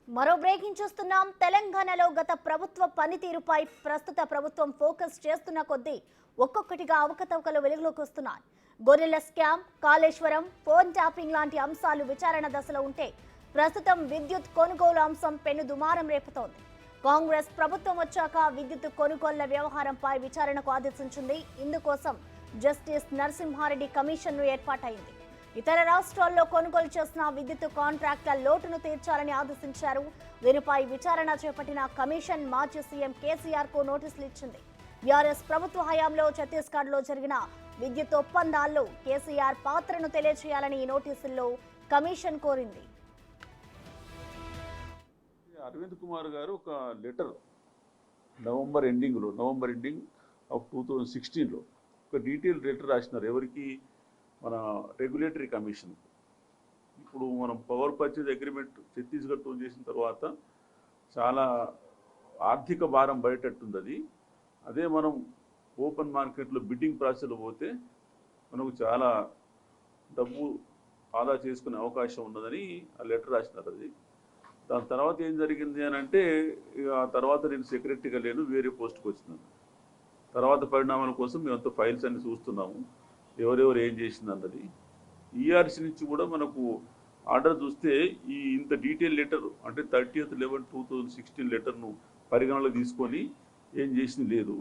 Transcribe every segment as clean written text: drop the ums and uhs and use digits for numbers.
మరో బ్రేకింగ్ చూస్తున్నాం. తెలంగాణలో గత ప్రభుత్వ పనితీరుపై ప్రస్తుత ప్రభుత్వం ఫోకస్ చేస్తున్న కొద్దీ ఒక్కొక్కటిగా అవకతవకలు వెలుగులోకి వస్తున్నాయి. గొర్రెల స్కామ్, కాళేశ్వరం, ఫోన్ ట్యాపింగ్ లాంటి అంశాలు విచారణ దశలో ఉంటే ప్రస్తుతం విద్యుత్ కొనుగోలు అంశం పెను దుమారం రేపుతోంది. కాంగ్రెస్ ప్రభుత్వం వచ్చాక విద్యుత్ కొనుగోళ్ల వ్యవహారంపై విచారణకు ఆదేశించింది. ఇందుకోసం జస్టిస్ నరసింహారెడ్డి కమిషన్ను ఏర్పాటైంది. ఇతర రాష్ట్రాల్లో కొనుగోలు చేసిన విద్యుత్ కాంట్రాక్టుల లోటును తీర్చాలని ఆదేశించారు. దీనిపై విచారణ చేపట్టిన కమిషన్ మాజీ సీఎం కేసీఆర్ కు నోటీసులు ఇచ్చింది. బీఆర్ఎస్ ప్రభుత్వ హయాంలో ఛత్తీస్గఢ్ లో జరిగిన విద్యుత్ ఒప్పందాల్లో కేసీఆర్ పాత్రను తెలియజేయాలని ఈ నోటీసుల్లో కమిషన్ కోరింది. అరవింద్ కుమార్ గారు ఒక లెటర్ నవంబర్ ఎండింగ్ ఆఫ్ 2016లో ఒక డీటెయిల్ లెటర్ రాసినారు. ఎవరికి? మన రెగ్యులేటరీ కమిషన్. ఇప్పుడు మనం పవర్ పర్చేజ్ అగ్రిమెంట్ ఛత్తీస్గఢ్తో చేసిన తర్వాత చాలా ఆర్థిక భారం బయటట్టుంది. అదే మనం ఓపెన్ మార్కెట్లో బిడ్డింగ్ ప్రాసెస్లో పోతే మనకు చాలా డబ్బు ఆదా చేసుకునే అవకాశం ఉన్నదని ఆ లెటర్ రాసినారు. దాని తర్వాత ఏం జరిగింది అని అంటే, ఆ తర్వాత నేను సెక్రటరీగా లేను, వేరే పోస్ట్కి వచ్చినాను. తర్వాత పరిణామాల కోసం మేమంతా ఫైల్స్ అన్ని చూస్తున్నాము, ఎవరెవరు ఏం చేసింది అన్నది. ఈఆర్సీ నుంచి కూడా మనకు ఆర్డర్ చూస్తే ఈ ఇంత డీటెయిల్ లెటర్ అంటే 30/11/2016 లెటర్ను పరిగణనలో తీసుకొని ఏం చేసింది లేదు.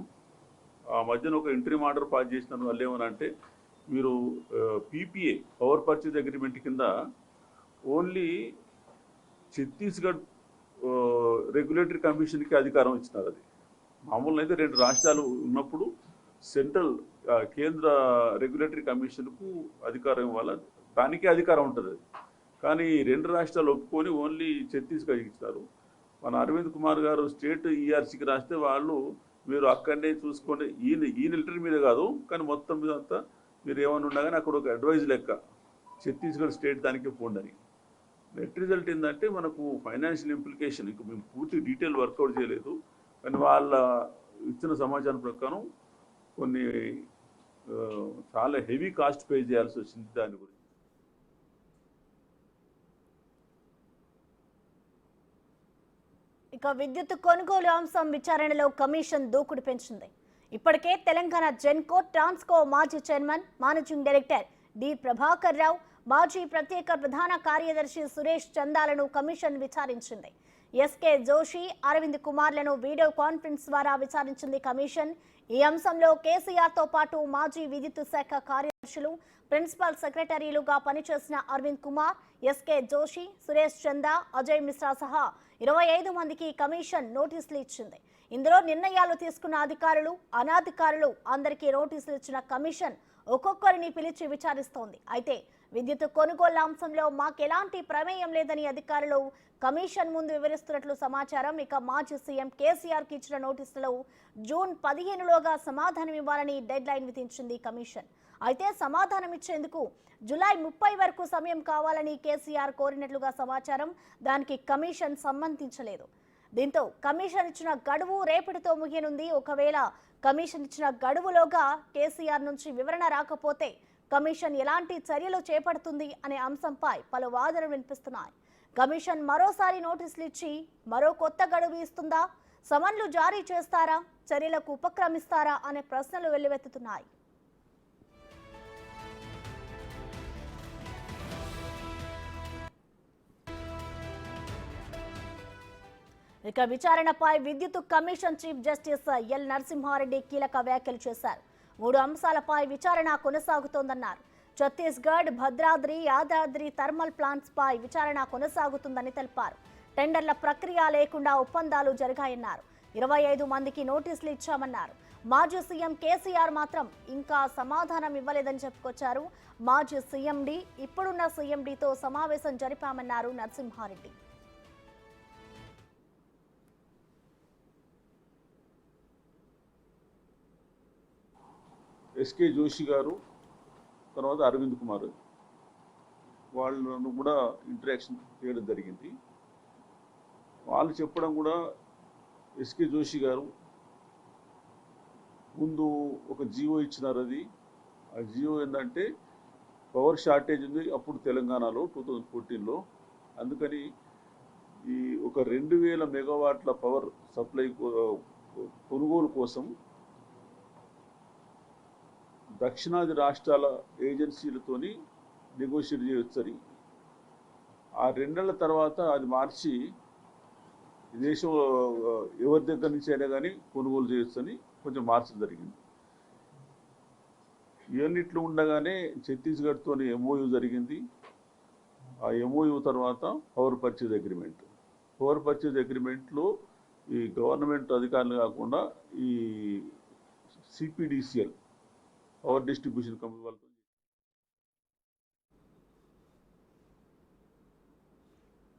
ఆ మధ్యన ఒక ఇంటరిమ్ ఆర్డర్ పాస్ చేసినాను. వాళ్ళు ఏమనంటే, మీరు పీపీఏ పవర్ పర్చేజ్ అగ్రిమెంట్ కింద ఓన్లీ ఛత్తీస్గఢ్ రెగ్యులేటరీ కమిషన్కి అధికారం ఇచ్చినారు. అది మామూలుగా అయితే 2 రాష్ట్రాలు ఉన్నప్పుడు సెంట్రల్ కేంద్ర రెగ్యులేటరీ కమిషన్కు అధికారం ఇవ్వాలి, దానికే అధికారం ఉంటుంది. కానీ 2 రాష్ట్రాలు ఒప్పుకొని ఓన్లీ ఛత్తీస్గఢ్ ఇచ్చినారు. మన అరవింద్ కుమార్ గారు స్టేట్ ఈఆర్సీకి రాస్తే వాళ్ళు మీరు అక్కడనే చూసుకోండి, ఈ లెటర్ మీద కాదు కానీ మొత్తం మీద అంతా మీరు ఏమైనా ఉన్నా కానీ అక్కడ ఒక అడ్వైజ్ లెక్క ఛత్తీస్గఢ్ స్టేట్ దానికే పోండి అని. నెట్ రిజల్ట్ ఏంటంటే మనకు ఫైనాన్షియల్ ఇంప్లికేషన్ ఇంకా మేము పూర్తి డీటెయిల్ వర్కౌట్ చేయలేదు, కానీ వాళ్ళ ఇచ్చిన సమాచారం ప్రకారం కొన్ని చాలా హెవీ కాస్ట్ పే చేయాల్సి వచ్చింది దాని గురించి. ఇక విద్యుత్ కొనుగోలు అంశం విచారణలో కమిషన్ దూకుడు పెంచింది. ఇప్పటికే తెలంగాణ జెన్కో ట్రాన్స్కో మాజీ chairman, managing director D Prabhakar Rao, మాజీ ప్రత్యేక ప్రధాన కార్యదర్శి సురేష్ చందాలను కమిషన్ విచారించింది. ఎస్కే జోషి, అరవింద్ కుమార్లను వీడియో కాన్ఫరెన్స్ ద్వారా విచారించింది కమిషన్. ఈ అంశంలో కేసీఆర్తో పాటు మాజీ విద్యుత్ శాఖ కార్యదర్శులు, ప్రిన్సిపల్ సెక్రటరీలుగా పనిచేసిన అరవింద్ కుమార్, ఎస్కే జోషి, సురేష్ చందా, అజయ్ మిశ్రా సహా 25 మందికి కమిషన్ నోటీసులు ఇచ్చింది. ఇందులో నిర్ణయాలు తీసుకున్న అధికారులు, అనధికారులు అందరికీ నోటీసులు ఇచ్చిన కమిషన్ ఒక్కొక్కరిని పిలిచి విచారిస్తోంది. అయితే విద్యుత్ కొనుగోళ్ల అంశంలో మాకెలాంటి ప్రమేయం లేదని అధికారులు కమిషన్ ముందు వివరిస్తున్నట్లు సమాచారం. ఇక మాజీ సీఎం కేసీఆర్ కి ఇచ్చిన నోటీసులో జూన్ 15లోగా సమాధానం ఇవ్వాలని డెడ్ లైన్ విధించింది కమిషన్. అయితే సమాధానం ఇచ్చేందుకు జూలై 30 వరకు సమయం కావాలని కేసీఆర్ కోరినట్లుగా సమాచారం. దానికి కమిషన్ సంబంధించలేదు. దీంతో కమిషన్ ఇచ్చిన గడువు రేపటితో ముగియనుంది. ఒకవేళ కమిషన్ ఇచ్చిన గడువులోగా కేసీఆర్ నుంచి వివరణ రాకపోతే కమిషన్ ఎలాంటి చర్యలు చేపడుతుంది అనే అంశంపై పలు వాదనలు వినిపిస్తున్నాయి. కమిషన్ మరోసారి నోటీసులు ఇచ్చి మరో కొత్త గడువు ఇస్తుందా, సమన్లు జారీ చేస్తారా, చర్యలకు ఉపక్రమిస్తారా అనే ప్రశ్నలు వెల్లువెత్తుతున్నాయి. ఇక విచారణపై విద్యుత్ commission chief justice L Narasimha Reddy కీలక వ్యాఖ్యలు చేశారు. 3 అంశాలపై విచారణ కొనసాగుతోందన్నారు. ఛత్తీస్గఢ్, భద్రాద్రి, యాదాద్రి థర్మల్ ప్లాంట్స్ పై విచారణ కొనసాగుతుందని తెలిపారు. టెండర్ల ప్రక్రియ లేకుండా ఒప్పందాలు జరిగాయన్నారు. 25 మందికి నోటీసులు ఇచ్చామన్నారు. మాజీ సీఎం కేసీఆర్ మాత్రం ఇంకా సమాధానం ఇవ్వలేదని చెప్పుకొచ్చారు. మాజీ సీఎండీ, ఇప్పుడున్న సీఎండీతో సమావేశం జరిపామన్నారు నరసింహారెడ్డి. ఎస్కే జోషి గారు, తర్వాత అరవింద్ కుమార్ వాళ్ళను కూడా ఇంటరాక్షన్ చేయడం జరిగింది. వాళ్ళు చెప్పడం కూడా, ఎస్కే జోషి గారు ముందు ఒక జియో ఇచ్చినారు. ఆ జియో ఏంటంటే పవర్ షార్టేజ్ ఉంది అప్పుడు తెలంగాణలో 2014లో. అందుకని ఈ ఒక ఒక 2000 మెగావాట్ల పవర్ సప్లై కొనుగోలు కోసం దక్షిణాది రాష్ట్రాల ఏజెన్సీలతోని నెగోషియేట్ చేయొచ్చని, ఆ 2 నెలల తర్వాత అది మార్చి దేశం ఎవరి దగ్గర నుంచి అయినా కానీ కొనుగోలు చేయొచ్చని కొంచెం మార్చడం జరిగింది. ఇవన్నిట్లో ఉండగానే ఛత్తీస్గఢ్తో ఎంఓయూ జరిగింది. ఆ ఎంఓయూ తర్వాత పవర్ పర్చేజ్ అగ్రిమెంట్లో ఈ గవర్నమెంట్ అధికారులు కాకుండా ఈ సిపిడిసిఎల్ పవర్ డిస్ట్రిబ్యూషన్ కంపెనీ వాళ్ళతో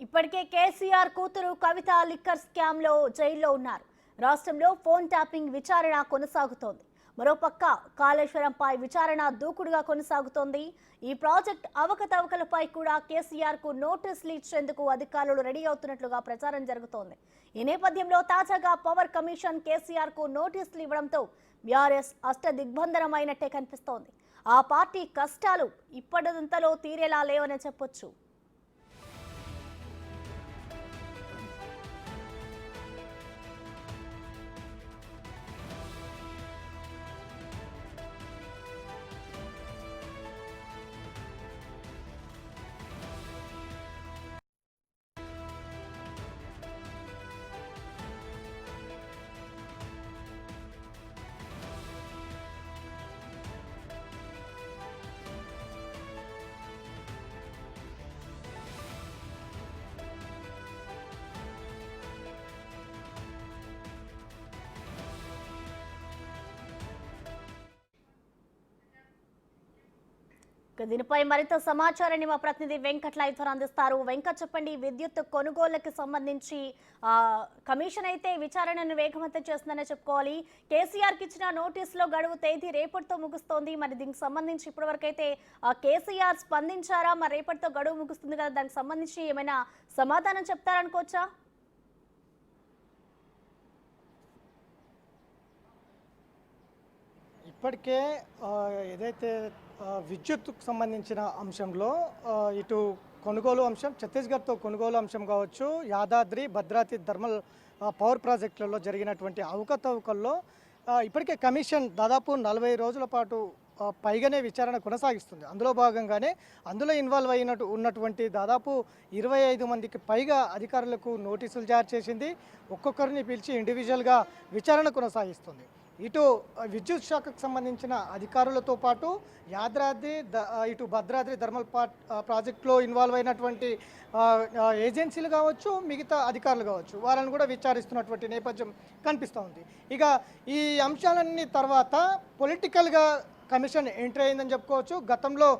ఇప్పటికే కేసీఆర్ కూతురు కవిత లిక్కర్ స్కామ్ లో జైల్లో ఉన్నారు. రాష్ట్రంలో ఫోన్ ట్యాపింగ్ విచారణ కొనసాగుతోంది. మరోపక్క కాళేశ్వరంపై విచారణ దూకుడుగా కొనసాగుతోంది. ఈ ప్రాజెక్ట్ అవకతవకలపై కూడా కేసీఆర్ కు నోటీసులు ఇచ్చేందుకు అధికారులు రెడీ అవుతున్నట్లుగా ప్రచారం జరుగుతోంది. ఈ నేపథ్యంలో తాజాగా పవర్ కమిషన్ కేసీఆర్ కు నోటీసులు ఇవ్వడంతో బీఆర్ఎస్ అష్టదిగ్బంధనమైనట్టే కనిపిస్తోంది. ఆ పార్టీ కష్టాలు ఇప్పటింతలో తీరేలా లేవని చెప్పొచ్చు. దీనిపై మరింత సమాచారాన్ని మా ప్రతినిధి వెంకట్ లైవ్ ద్వారా అందిస్తారు. వెంకట్, చెప్పండి. విద్యుత్ కొనుగోళ్లకు సంబంధించి కమిషన్ అయితే విచారణను వేగవంతం చేస్తుందనే చెప్పుకోవాలి. కేసీఆర్కి ఇచ్చిన నోటీసులో గడువు తేదీ రేపటితో ముగుస్తోంది. మరి దీనికి సంబంధించి ఇప్పటివరకు అయితే కేసీఆర్ స్పందించారా? మరి రేపటితో గడువు ముగుస్తుంది కదా, దానికి సంబంధించి ఏమైనా సమాధానం చెప్తారనుకోవచ్చా? ఇప్పటికే ఏదైతే విద్యుత్తుకు సంబంధించిన అంశంలో ఇటు కొనుగోలు అంశం, ఛత్తీస్గఢ్తో కొనుగోలు అంశం కావచ్చు, యాదాద్రి భద్రాద్రి థర్మల్ పవర్ ప్రాజెక్టులలో జరిగినటువంటి అవకతవకల్లో ఇప్పటికే కమిషన్ దాదాపు 40 రోజుల పాటు పైగానే విచారణ కొనసాగిస్తుంది. అందులో భాగంగానే అందులో ఇన్వాల్వ్ ఉన్నటువంటి దాదాపు 25 మందికి పైగా అధికారులకు నోటీసులు జారీ చేసింది. ఒక్కొక్కరిని పిలిచి ఇండివిజువల్గా విచారణ కొనసాగిస్తుంది. ఇటు విద్యుత్ శాఖకు సంబంధించిన అధికారులతో పాటు ఇటు భద్రాద్రి థర్మల్ ప్రాజెక్టులో ఇన్వాల్వ్ అయినటువంటి ఏజెన్సీలు కావచ్చు, మిగతా అధికారులు కావచ్చు, వాళ్ళని కూడా విచారిస్తున్నటువంటి నేపథ్యం కనిపిస్తూ ఉంది. ఇక ఈ అంశాలన్నీ తర్వాత పొలిటికల్గా కమిషన్ ఎంట్రీ అయిందని చెప్పుకోవచ్చు. గతంలో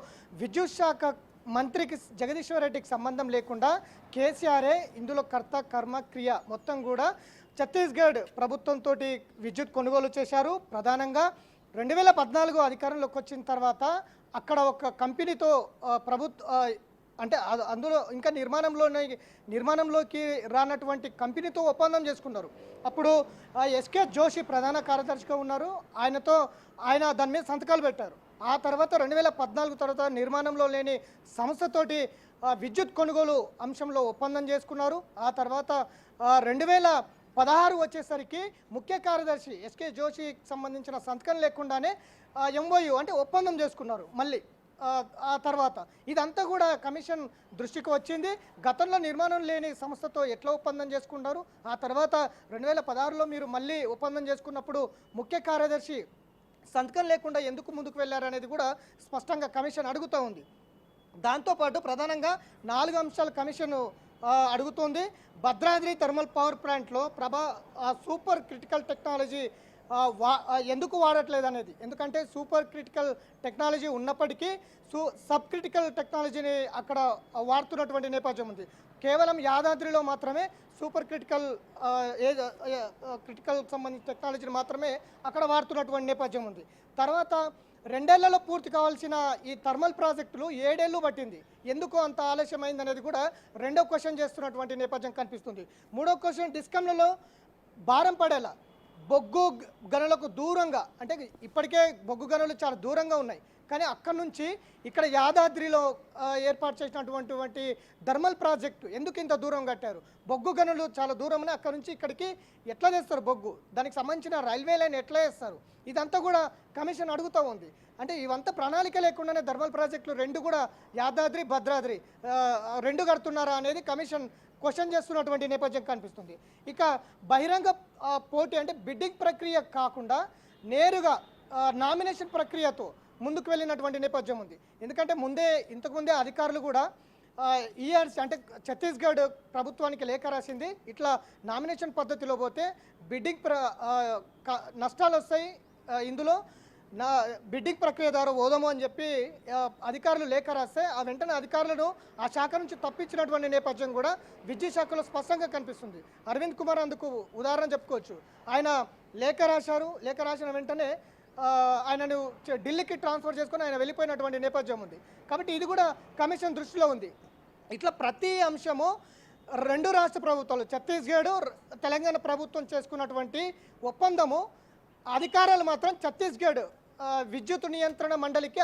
విద్యుత్ శాఖ మంత్రికి జగదీశ్వర్ రెడ్డికి సంబంధం లేకుండా కేసీఆరే ఇందులో కర్త కర్మ క్రియ మొత్తం కూడా ఛత్తీస్గఢ్ ప్రభుత్వంతో విద్యుత్ కొనుగోలు చేశారు. ప్రధానంగా 2014 అధికారంలోకి వచ్చిన తర్వాత అక్కడ ఒక కంపెనీతో అంటే అందులో ఇంకా నిర్మాణంలోకి రానటువంటి కంపెనీతో ఒప్పందం చేసుకున్నారు. అప్పుడు ఎస్కే జోషి ప్రధాన కార్యదర్శిగా ఉన్నారు. ఆయన దాని మీద సంతకాలు పెట్టారు. ఆ తర్వాత 2014 తర్వాత నిర్మాణంలో లేని సంస్థతోటి విద్యుత్ కొనుగోలు అంశంలో ఒప్పందం చేసుకున్నారు. ఆ తర్వాత 2016 వచ్చేసరికి ముఖ్య కార్యదర్శి ఎస్కే జోషికి సంబంధించిన సంతకం లేకుండానే ఎంఓయూ అంటే ఒప్పందం చేసుకున్నారు. మళ్ళీ ఆ తర్వాత ఇదంతా కూడా కమిషన్ దృష్టికి వచ్చింది. గతంలో నిర్మాణం లేని సంస్థతో ఎట్లా ఒప్పందం చేసుకున్నారు, ఆ తర్వాత 2016లో మీరు మళ్ళీ ఒప్పందం చేసుకున్నప్పుడు ముఖ్య కార్యదర్శి సంతకం లేకుండా ఎందుకు ముందుకు వెళ్ళారనేది కూడా స్పష్టంగా కమిషన్ అడుగుతూ ఉంది. దాంతోపాటు ప్రధానంగా 4 అంశాలు కమిషన్ అడుగుతుంది. భద్రాద్రి థర్మల్ పవర్ ప్లాంట్లో సూపర్ క్రిటికల్ టెక్నాలజీ ఎందుకు వాడట్లేదు అనేది. ఎందుకంటే సూపర్ క్రిటికల్ టెక్నాలజీ ఉన్నప్పటికీ సబ్ క్రిటికల్ టెక్నాలజీని అక్కడ వాడుతున్నటువంటి నేపథ్యం ఉంది. కేవలం యాదాద్రిలో మాత్రమే సూపర్ క్రిటికల్ సంబంధించిన టెక్నాలజీని మాత్రమే అక్కడ వాడుతున్నటువంటి నేపథ్యం ఉంది. తర్వాత 2 ఏళ్లలో పూర్తి కావాల్సిన ఈ థర్మల్ ప్రాజెక్టులు 7 ఏళ్ళు పట్టింది. ఎందుకు అంత ఆలస్యమైంది అనేది కూడా రెండో క్వశ్చన్ చేస్తున్నటువంటి నేపథ్యం కనిపిస్తుంది. మూడో క్వశ్చన్, డిస్కంలలో భారం పడేలా బొగ్గు గనులకు దూరంగా, అంటే ఇప్పటికే బొగ్గు గనులు చాలా దూరంగా ఉన్నాయి కానీ అక్కడి నుంచి ఇక్కడ యాదాద్రిలో ఏర్పాటు చేసినటువంటి థర్మల్ ప్రాజెక్టు ఎందుకు ఇంత దూరం కట్టారు? బొగ్గు గనులు చాలా దూరం ఉన్నాయి, అక్కడ నుంచి ఇక్కడికి ఎట్లా తెస్తారు బొగ్గు? దానికి సంబంధించిన రైల్వే లైన్ ఎట్లా వేస్తారు? ఇదంతా కూడా కమిషన్ అడుగుతూ ఉంది. అంటే ఇవంతా ప్రణాళిక లేకుండానే థర్మల్ ప్రాజెక్టులు రెండు కూడా యాదాద్రి భద్రాద్రి రెండు కడుతున్నారా అనేది కమిషన్ క్వశ్చన్ చేస్తున్నటువంటి నేపథ్యం కనిపిస్తుంది. ఇక బహిరంగ పోటీ అంటే బిడ్డింగ్ ప్రక్రియ కాకుండా నేరుగా నామినేషన్ ప్రక్రియతో ముందుకు వెళ్ళినటువంటి నేపథ్యం ఉంది. ఎందుకంటే ఇంతకుముందే అధికారులు కూడా ఈఆర్సీ అంటే ఛత్తీస్గఢ్ ప్రభుత్వానికి లేఖ రాసింది, ఇట్లా నామినేషన్ పద్ధతిలో పోతే బిడ్డింగ్ నష్టాలు వస్తాయి, ఇందులో బిడ్డింగ్ ప్రక్రియ ద్వారా ఓదము అని చెప్పి అధికారులు లేఖ రాస్తే ఆ వెంటనే అధికారులను ఆ శాఖ నుంచి తప్పించినటువంటి నేపథ్యం కూడా విద్యుత్ శాఖలో స్పష్టంగా కనిపిస్తుంది. అరవింద్ కుమార్ అందుకు ఉదాహరణ చెప్పుకోవచ్చు. ఆయన లేఖ రాశారు, లేఖ రాసిన వెంటనే ఆయనను ఢిల్లీకి ట్రాన్స్ఫర్ చేసుకొని ఆయన వెళ్ళిపోయినటువంటి నేపథ్యం ఉంది. కాబట్టి ఇది కూడా కమిషన్ దృష్టిలో ఉంది. ఇట్లా ప్రతి అంశము రెండు రాష్ట్ర ప్రభుత్వాలు ఛత్తీస్గఢ్ తెలంగాణ ప్రభుత్వం చేసుకున్నటువంటి ఒప్పందము అధికారాలు మాత్రం ఛత్తీస్గఢ్ విద్యుత్ నియంత్రణ మండలికి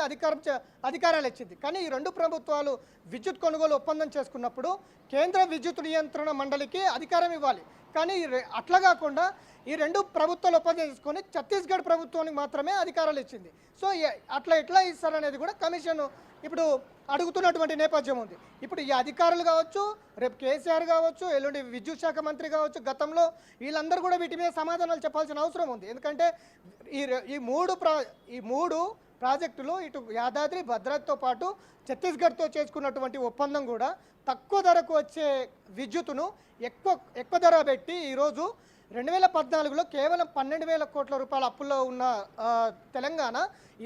అధికారాలు ఇచ్చింది. కానీ ఈ రెండు ప్రభుత్వాలు విద్యుత్ కొనుగోలు ఒప్పందం చేసుకున్నప్పుడు కేంద్ర విద్యుత్ నియంత్రణ మండలికి అధికారం ఇవ్వాలి. కానీ అట్లా కాకుండా ఈ రెండు ప్రభుత్వాలు ఒప్పందం చేసుకొని ఛత్తీస్గఢ్ ప్రభుత్వానికి మాత్రమే అధికారాలు ఇచ్చింది. సో అట్లా ఎట్లా ఇస్తారనేది కూడా కమిషన్ ఇప్పుడు అడుగుతున్నటువంటి నేపథ్యం ఉంది. ఇప్పుడు ఈ అధికారులు కావచ్చు, రేపు కేసీఆర్ కావచ్చు, ఎల్లుండి విద్యుత్ శాఖ మంత్రి కావచ్చు, గతంలో వీళ్ళందరూ కూడా వీటి మీద సమాధానాలు చెప్పాల్సిన అవసరం ఉంది. ఎందుకంటే ఈ మూడు ప్రాజెక్టులు ఇటు యాదాద్రి భద్రాద్రితో పాటు ఛత్తీస్గఢ్తో చేసుకున్నటువంటి ఒప్పందం కూడా తక్కువ ధరకు వచ్చే విద్యుత్తును ఎక్కువ ధర పెట్టి ఈరోజు 2014లో కేవలం 12,000 కోట్ల రూపాయల అప్పుల్లో ఉన్న తెలంగాణ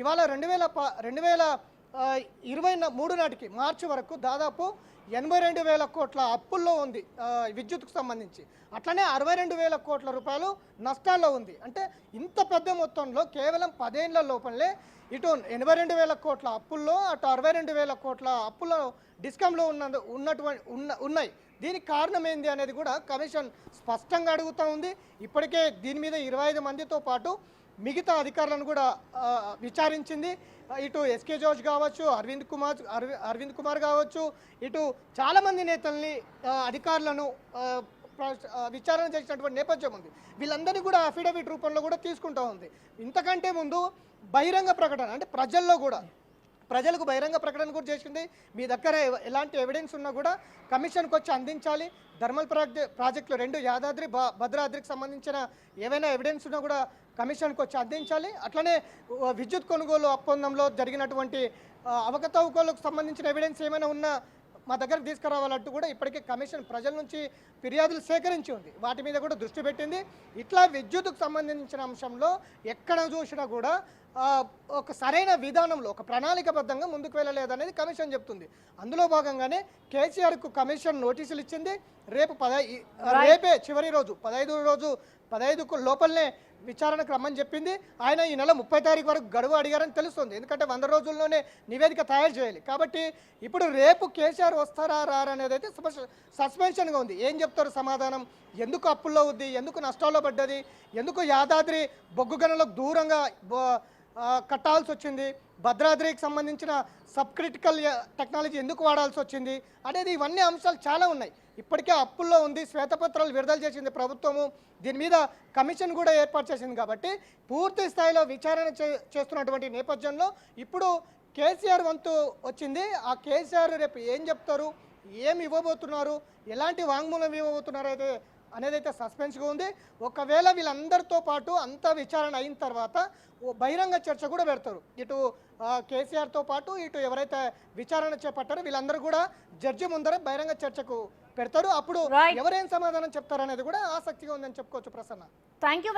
ఇవాళ 2023 నాటికి మార్చి వరకు దాదాపు 82,000 కోట్ల అప్పుల్లో ఉంది విద్యుత్కు సంబంధించి. అట్లనే 62,000 కోట్ల రూపాయలు నష్టాల్లో ఉంది. అంటే ఇంత పెద్ద మొత్తంలో కేవలం 10 ఏళ్ల లోపలే ఇటు 82,000 కోట్ల అప్పుల్లో అటు 62,000 కోట్ల అప్పుల్లో డిస్కంలో ఉన్నాయి. దీనికి కారణం ఏంది అనేది కూడా కమిషన్ స్పష్టంగా అడుగుతూ ఉంది. ఇప్పటికే దీని మీద 25 మందితో పాటు మిగతా అధికారులను కూడా విచారించింది. ఇటు ఎస్కే జోర్జ్ కావచ్చు, అరవింద్ కుమార్ కావచ్చు, ఇటు చాలామంది నేతల్ని అధికారులను విచారణ చేసినటువంటి నేపథ్యం ఉంది. వీళ్ళందరినీ కూడా అఫిడవిట్ రూపంలో కూడా తీసుకుంటూ ఉంది. ఇంతకంటే ముందు బహిరంగ ప్రకటన అంటే ప్రజలకు బహిరంగ ప్రకటన కూడా చేసింది. మీ దగ్గర ఎలాంటి ఎవిడెన్స్ ఉన్నా కూడా కమిషన్కి వచ్చి అందించాలి. థర్మల్ ప్రాజెక్టులు రెండు యాదాద్రి భద్రాద్రికి సంబంధించిన ఏవైనా ఎవిడెన్స్ ఉన్నా కూడా కమిషన్కి వచ్చి అందించాలి. అట్లనే విద్యుత్ కొనుగోలు ఒప్పందంలో జరిగినటువంటి అవకతవకలకు సంబంధించిన ఎవిడెన్స్ ఏమైనా ఉన్నా మా దగ్గరకు తీసుకురావాలంటూ కూడా ఇప్పటికే కమిషన్ ప్రజల నుంచి ఫిర్యాదులు సేకరించి ఉంది. వాటి మీద కూడా దృష్టి పెట్టింది. ఇట్లా విద్యుత్కు సంబంధించిన అంశంలో ఎక్కడ చూసినా కూడా ఒక సరైన విధానంలో ఒక ప్రణాళికబద్ధంగా ముందుకు వెళ్ళలేదనేది కమిషన్ చెప్తుంది. అందులో భాగంగానే కేసీఆర్కు కమిషన్ నోటీసులు ఇచ్చింది. రేపే చివరి రోజు 15 లోపలనే విచారణకు రమ్మని చెప్పింది. ఆయన ఈ నెల 30 తారీఖు వరకు గడువు అడిగారని తెలుస్తుంది. ఎందుకంటే 100 రోజుల్లోనే నివేదిక తయారు చేయాలి. కాబట్టి ఇప్పుడు రేపు కేసీఆర్ వస్తారా రారా అనేది అయితే సస్పెన్షన్గా ఉంది. ఏం చెప్తారు సమాధానం? ఎందుకు అప్పుల్లో ఉంది, ఎందుకు నష్టాల్లో పడ్డది, ఎందుకు యాదాద్రి బొగ్గు గనులకు దూరంగా కట్టాల్సి వచ్చింది, భద్రాద్రికి సంబంధించిన సబ్ క్రిటికల్ టెక్నాలజీ ఎందుకు వాడాల్సి వచ్చింది అనేది ఇవన్నీ అంశాలు చాలా ఉన్నాయి. ఇప్పటికే అప్పుల్లో ఉంది, శ్వేతపత్రాలు విడుదల చేసింది ప్రభుత్వము, దీని మీద కమిషన్ కూడా ఏర్పాటు చేసింది. కాబట్టి పూర్తి స్థాయిలో విచారణ చేస్తున్నటువంటి నేపథ్యంలో ఇప్పుడు కేసీఆర్ వంతు వచ్చింది. ఆ కేసీఆర్ రేపు ఏం చెప్తారు, ఏమి ఇవ్వబోతున్నారు, ఎలాంటి వాంగ్మూలం ఇవ్వబోతున్నారు అనేది అయితే సస్పెన్స్గా ఉంది. ఒకవేళ వీళ్ళందరితో పాటు అంతా విచారణ అయిన తర్వాత బహిరంగ చర్చ కూడా పెడతారు. ఇటు కేసీఆర్తో పాటు ఇటు ఎవరైతే విచారణ చేపట్టారో వీళ్ళందరూ కూడా జడ్జి ముందర బహిరంగ చర్చకు పెడతారు. అప్పుడు ఎవరేం సమాధానం చెప్తారనేది కూడా ఆసక్తిగా ఉందని చెప్పుకోవచ్చు. Prasanna, thank you.